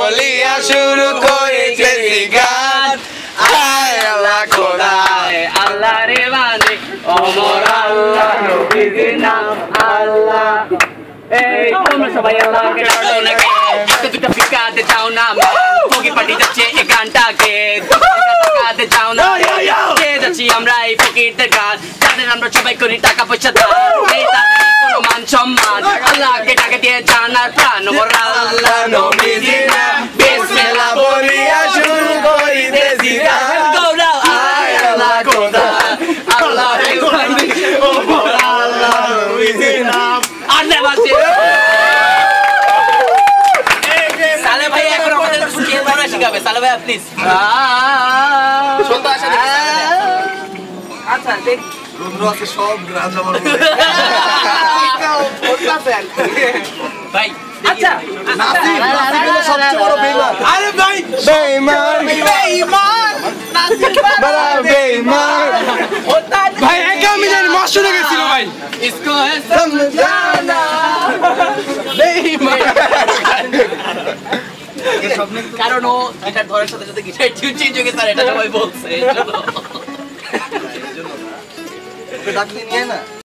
বলিয়া শুরু করেছে গান আয় আল্লাহ খোদা আল্লাহ রে মানে ওমর আল্লাহ নবীর নাম আল্লাহ এই তোমরা সবাই আল্লাহকে ডাকো নাকি দুটো ফিকাতে চাও না ফকি পার্টি যাচ্ছে এই গানটাকে টাকাতে চাও না কে যাচ্ছি আমরা এই ফকিরদের গান যাদের আমরা সবাই করি টাকা পয়সা দান এই তাদের কোনো মান সম্মান আল্লাহকে ডাকে দিয়ে জানার প্রাণ ওমর আল্লাহ নবীর নাম বিসমিল্লাহ বলিয়া শুরু করিতেছি গান আয় আল্লাহ খোদা আল্লাহ রে মানে ওমর আল্লাহ নবীর নাম আর নেবাছে সালে ভাই এখন আমাদের স্কিল বানা শিখাবে সালে ভাই প্লিজ সুন্দর আসলে আচ্ছা দেখ রুদ্র আছে সব গ্রাজ আমার ভাই আচ্ছা নাসির হলো সবচেয়ে বড় বেঈমান আরে ভাই বেঈমান বেঈমান নাসির বড় বেঈমান ভাই একা আমি জানি মাস শুনে গেছিল ভাই इसको है समझाना বেঈমান কারণ ও গিটার ধরার সাথে সাথে গিটার টিউন চেঞ্জ হয়ে গেছে আর এটা সবাই বলছে ডাকলি নিয়ে না